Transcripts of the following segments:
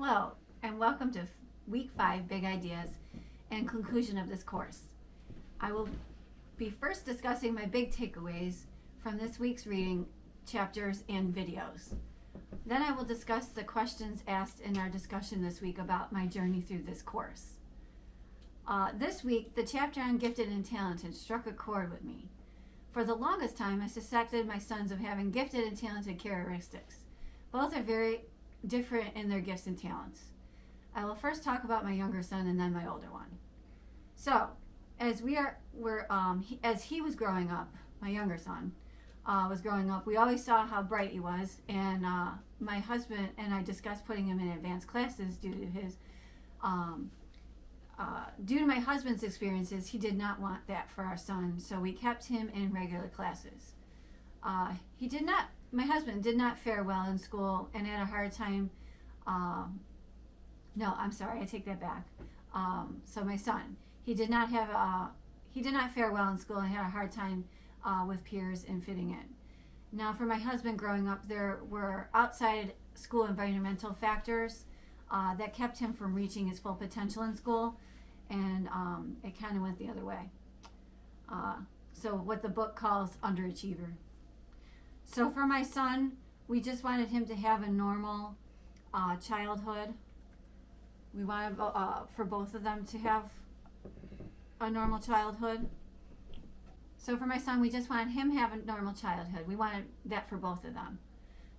Hello, and welcome to Week 5 Big Ideas and conclusion of this course. I will be first discussing my big takeaways from this week's reading, chapters, and videos. Then I will discuss the questions asked in our discussion this week about my journey through this course. This week, the chapter on gifted and talented struck a chord with me. For the longest time, I suspected my sons of having gifted and talented characteristics. Both are very different in their gifts and talents. I will first talk about my younger son and then my older one. So, as he was growing up, my younger son was growing up, we always saw how bright he was, and my husband and I discussed putting him in advanced classes due to my husband's experiences. He did not want that for our son, so we kept him in regular classes. My husband did not fare well in school and had a hard time. No, I'm sorry, I take that back. So my son, he did not fare well in school and had a hard time with peers and fitting in. Now, for my husband growing up, there were outside school environmental factors that kept him from reaching his full potential in school, and it kind of went the other way. So what the book calls underachiever. So for my son, we just wanted him to have a normal childhood. We wanted for both of them to have a normal childhood. So for my son, we just wanted him to have a normal childhood. We wanted that for both of them.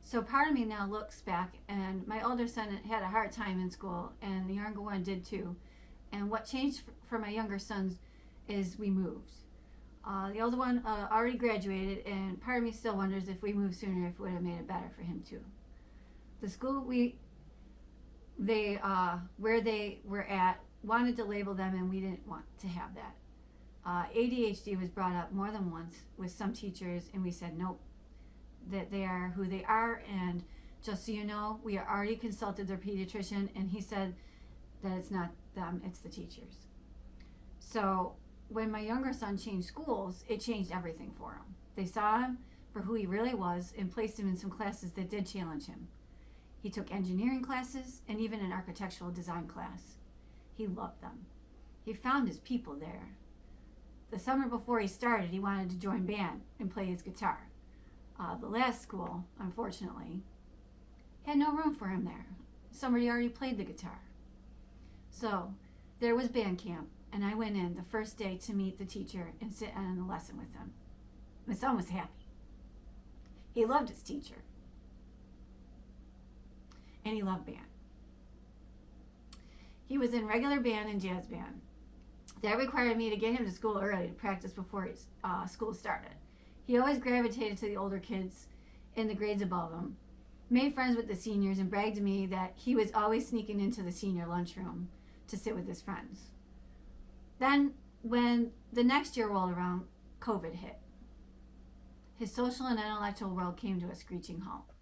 So part of me now looks back, and my older son had a hard time in school, and the younger one did too. And what changed for my younger sons is we moved. The older one already graduated, and part of me still wonders if we moved sooner, if it would have made it better for him too. The school where they were at wanted to label them, and we didn't want to have that. ADHD was brought up more than once with some teachers, and we said nope, that they are who they are, and just so you know, we already consulted their pediatrician, and he said that it's not them, it's the teachers. So when my younger son changed schools, it changed everything for him. They saw him for who he really was and placed him in some classes that did challenge him. He took engineering classes and even an architectural design class. He loved them. He found his people there. The summer before he started, he wanted to join band and play his guitar. The last school, unfortunately, had no room for him there. Somebody already played the guitar. So there was band camp, and I went in the first day to meet the teacher and sit in the lesson with him. My son was happy. He loved his teacher. And he loved band. He was in regular band and jazz band. That required me to get him to school early to practice before school started. He always gravitated to the older kids in the grades above him, made friends with the seniors, and bragged to me that he was always sneaking into the senior lunchroom to sit with his friends. Then, when the next year rolled around, COVID hit. His social and intellectual world came to a screeching halt.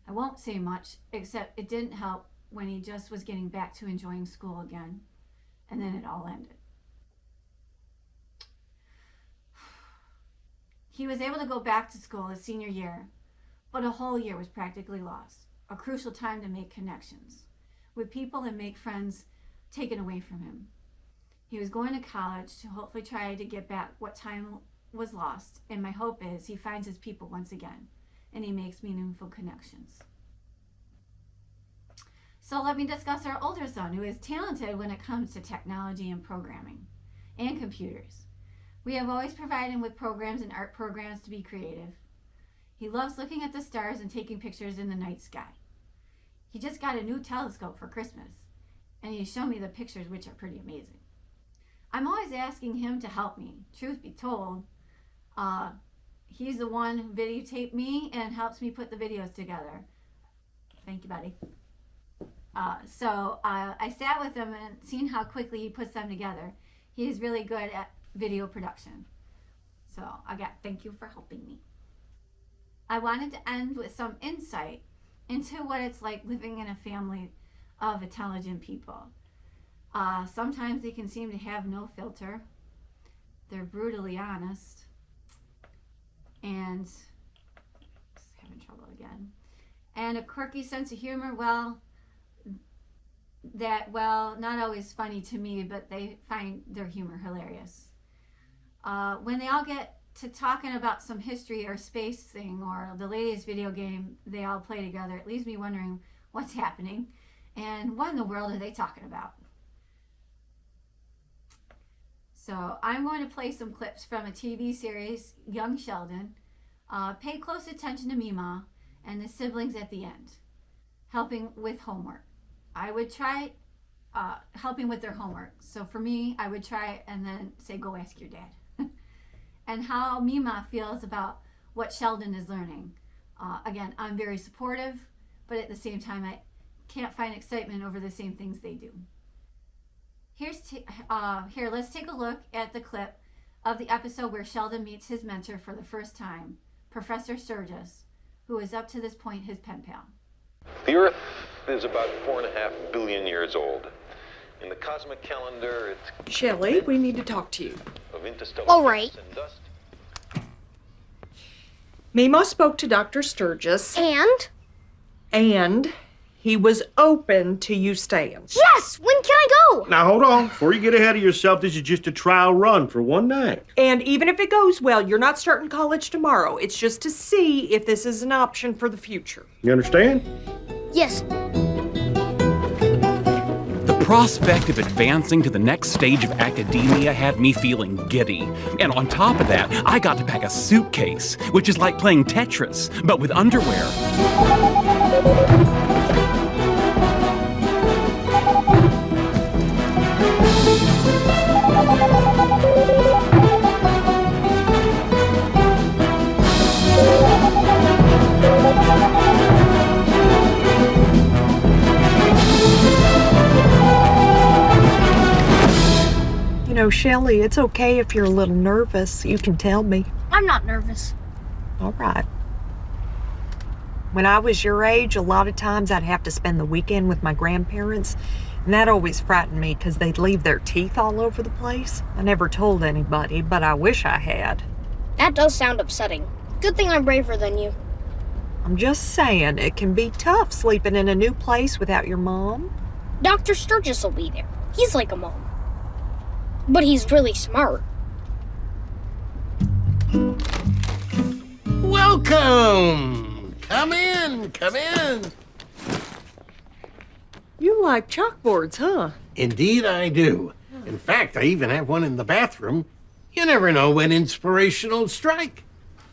I won't say much, except it didn't help when he just was getting back to enjoying school again, and then it all ended. He was able to go back to school his senior year, but a whole year was practically lost, a crucial time to make connections with people and make friends taken away from him. He was going to college to hopefully try to get back what time was lost, and my hope is he finds his people once again, and he makes meaningful connections. So let me discuss our older son, who is talented when it comes to technology and programming and computers. We have always provided him with programs and art programs to be creative. He loves looking at the stars and taking pictures in the night sky. He just got a new telescope for Christmas, and he showed me the pictures, which are pretty amazing. I'm always asking him to help me. Truth be told, he's the one who videotaped me and helps me put the videos together. Thank you, buddy. So I sat with him and seen how quickly he puts them together. He is really good at video production. So thank you for helping me. I wanted to end with some insight into what it's like living in a family of intelligent people. Sometimes they can seem to have no filter. They're brutally honest. And having trouble again. And a quirky sense of humor. Well, that, well, not always funny to me, but they find their humor hilarious. When they all get to talking about some history or space thing or the latest video game they all play together, it leaves me wondering what's happening and what in the world are they talking about. So I'm going to play some clips from a TV series, Young Sheldon. Pay close attention to Mima and the siblings at the end, helping with homework. I would try helping with their homework. So for me, I would try and then say, go ask your dad. And how Mima feels about what Sheldon is learning. Again, I'm very supportive, but at the same time, I can't find excitement over the same things they do. Here, let's take a look at the clip of the episode where Sheldon meets his mentor for the first time, Professor Sturgis, who is up to this point his pen pal. The Earth is about 4.5 billion years old. In the cosmic calendar, it's... Shelley, we need to talk to you. Of interstellar All right. gas and dust. Mima spoke to Dr. Sturgis, And? he was open to you staying. Yes! When can I go? Now, hold on. Before you get ahead of yourself, this is just a trial run for one night. And even if it goes well, you're not starting college tomorrow. It's just to see if this is an option for the future. You understand? Yes. The prospect of advancing to the next stage of academia had me feeling giddy. And on top of that, I got to pack a suitcase, which is like playing Tetris, but with underwear. You know, Shelley, it's okay if you're a little nervous. You can tell me. I'm not nervous. All right. When I was your age, a lot of times I'd have to spend the weekend with my grandparents, and that always frightened me because they'd leave their teeth all over the place. I never told anybody, but I wish I had. That does sound upsetting. Good thing I'm braver than you. I'm just saying, it can be tough sleeping in a new place without your mom. Dr. Sturgis will be there. He's like a mom. But he's really smart. Welcome! Come in, come in. You like chalkboards, huh? Indeed I do. In fact, I even have one in the bathroom. You never know when inspiration will strike.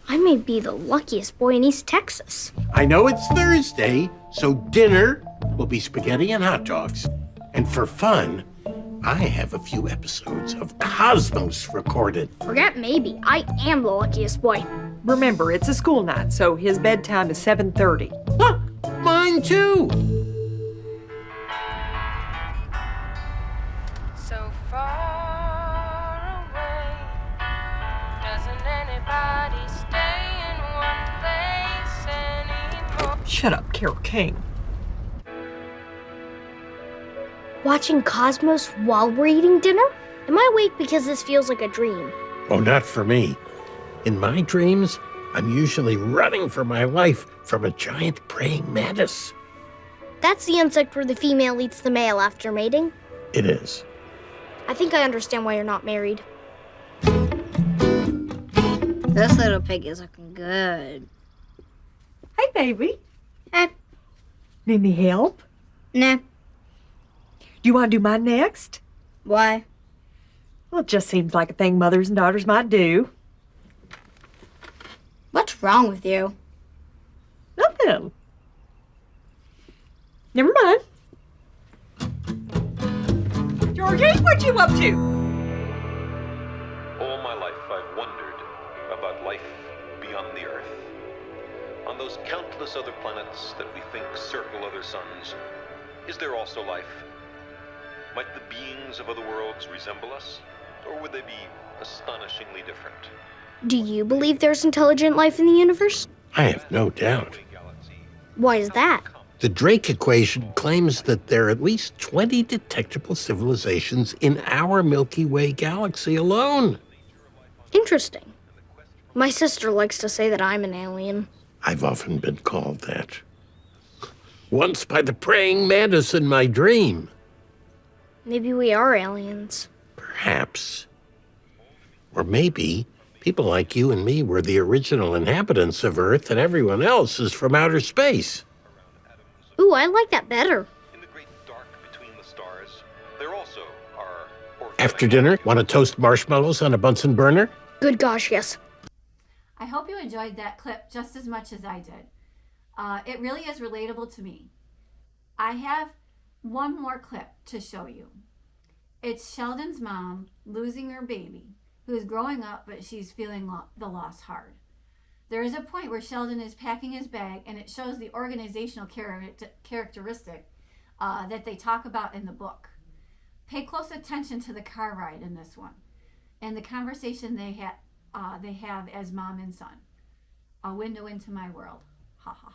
I may be the luckiest boy in East Texas. I know it's Thursday, so dinner will be spaghetti and hot dogs. And for fun, I have a few episodes of Cosmos recorded. Forget maybe. I am the luckiest boy. Remember, it's a school night, so his bedtime is 7:30. Huh, mine too. So far away, doesn't anybody stay in one place anymore? Shut up, Carol King. Watching Cosmos while we're eating dinner? Am I awake because this feels like a dream? Oh, not for me. In my dreams, I'm usually running for my life from a giant praying mantis. That's the insect where the female eats the male after mating. It is. I think I understand why you're not married. This little pig is looking good. Hey, baby. Eh, Need any help? nah. Do you want to do mine next? Why? Well, it just seems like a thing mothers and daughters might do. What's wrong with you? Nothing. Never mind. Georgie, what you up to? All my life I've wondered about life beyond the Earth. On those countless other planets that we think circle other suns, is there also life? Might the beings of other worlds resemble us? Or would they be astonishingly different? Do you believe there's intelligent life in the universe? I have no doubt. Why is that? The Drake equation claims that there are at least 20 detectable civilizations in our Milky Way galaxy alone. Interesting. My sister likes to say that I'm an alien. I've often been called that. Once by the praying mantis in my dream. Maybe we are aliens. Perhaps. Or maybe people like you and me were the original inhabitants of Earth and everyone else is from outer space. Ooh, I like that better. In the great dark between the stars, there also are organic After dinner, want to toast marshmallows on a Bunsen burner? Good gosh, yes. I hope you enjoyed that clip just as much as I did. It really is relatable to me. I have one more clip to show you. It's Sheldon's mom losing her baby, who is growing up, but she's feeling the loss hard. There is a point where Sheldon is packing his bag, and it shows the organizational characteristic that they talk about in the book. Pay close attention to the car ride in this one, and the conversation they have as mom and son. A window into my world. Ha ha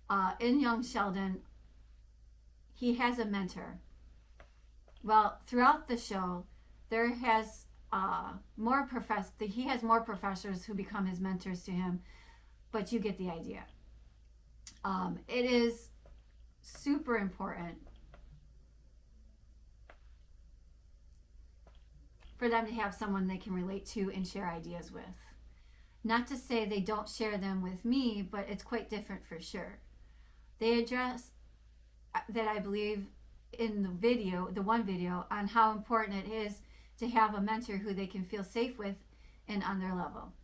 ha. In young Sheldon, he has a mentor. Well, throughout the show, there has he has more professors who become his mentors to him, but you get the idea. It is super important for them to have someone they can relate to and share ideas with. Not to say they don't share them with me, but it's quite different for sure. They address that, I believe, in the one video, on how important it is to have a mentor who they can feel safe with and on their level.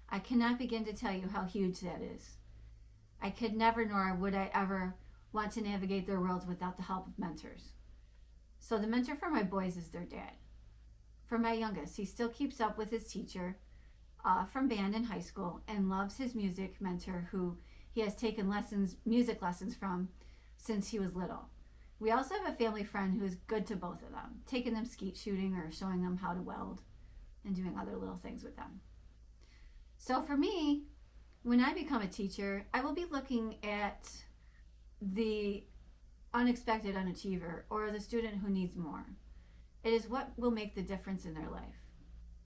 I cannot begin to tell you how huge that is. I could never, nor would I ever, want to navigate their worlds without the help of mentors. So the mentor for my boys is their dad. For my youngest, he still keeps up with his teacher from band in high school and loves his music mentor, who he has taken music lessons from since he was little. We also have a family friend who is good to both of them, taking them skeet shooting or showing them how to weld and doing other little things with them. So for me, when I become a teacher, I will be looking at the unexpected unachiever or the student who needs more. It is what will make the difference in their life.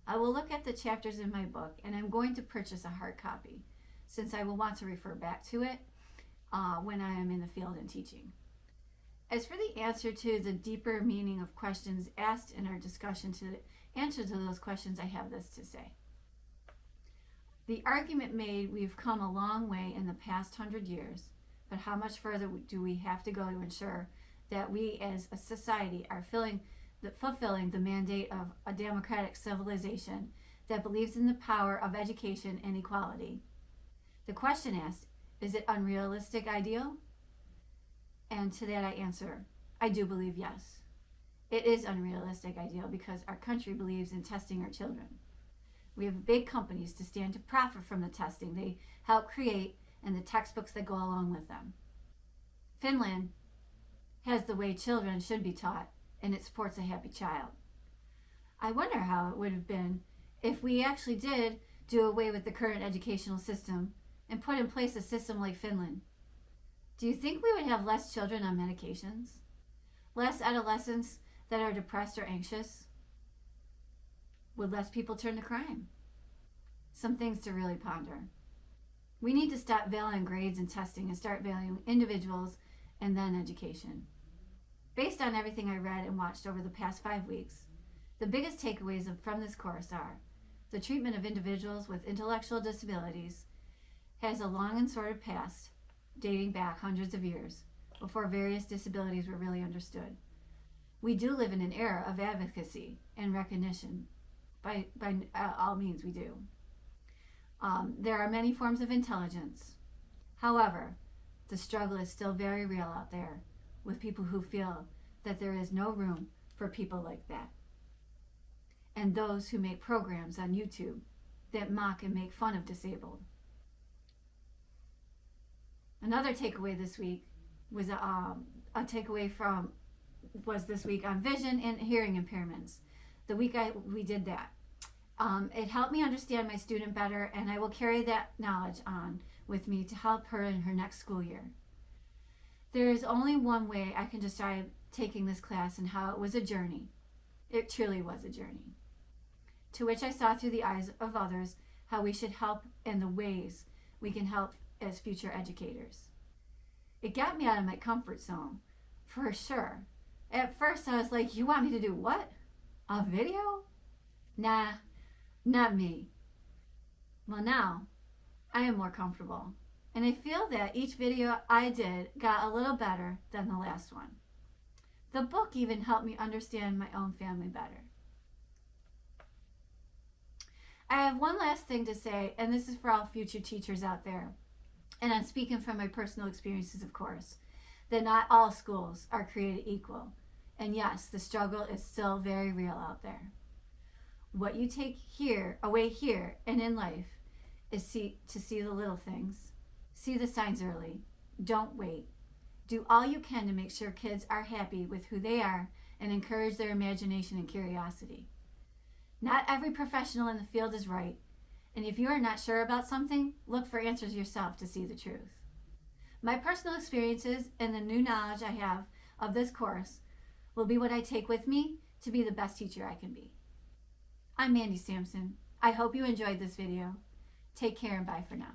I will look at the chapters in my book, and I'm going to purchase a hard copy, since I will want to refer back to it when I am in the field and teaching. As for the answer to the deeper meaning of questions asked in our discussion, to answer to those questions, I have this to say. The argument made, we've come a long way in the past 100 years, but how much further do we have to go to ensure that we as a society are fulfilling the mandate of a democratic civilization that believes in the power of education and equality? The question asked, is it unrealistic ideal? And to that I answer, I do believe yes. It is unrealistic ideal because our country believes in testing our children. We have big companies to stand to profit from the testing they help create and the textbooks that go along with them. Finland has the way children should be taught, and it supports a happy child. I wonder how it would have been if we actually did do away with the current educational system and put in place a system like Finland. Do you think we would have less children on medications? Less adolescents that are depressed or anxious? Would less people turn to crime? Some things to really ponder. We need to stop valuing grades and testing and start valuing individuals and then education. Based on everything I read and watched over the past 5 weeks, the biggest takeaways from this course are: the treatment of individuals with intellectual disabilities has a long and sordid past, dating back hundreds of years, before various disabilities were really understood. We do live in an era of advocacy and recognition. By all means, we do. There are many forms of intelligence. However, the struggle is still very real out there, with people who feel that there is no room for people like that. And those who make programs on YouTube that mock and make fun of disabled. Another takeaway this week was this week on vision and hearing impairments. The week we did that. It helped me understand my student better, and I will carry that knowledge on with me to help her in her next school year. There is only one way I can describe taking this class and how it was a journey. It truly was a journey, to which I saw through the eyes of others how we should help and the ways we can help as future educators. It got me out of my comfort zone, for sure. At first I was like, you want me to do what? A video? Nah, not me. Well, now I am more comfortable, and I feel that each video I did got a little better than the last one. The book even helped me understand my own family better. I have one last thing to say, and this is for all future teachers out there, and I'm speaking from my personal experiences, of course, that not all schools are created equal. And yes, the struggle is still very real out there. What you take away here and in life is to see the little things. See the signs early. Don't wait. Do all you can to make sure kids are happy with who they are and encourage their imagination and curiosity. Not every professional in the field is right, and if you are not sure about something, look for answers yourself to see the truth. My personal experiences and the new knowledge I have of this course will be what I take with me to be the best teacher I can be. I'm Mandy Sampson. I hope you enjoyed this video. Take care and bye for now.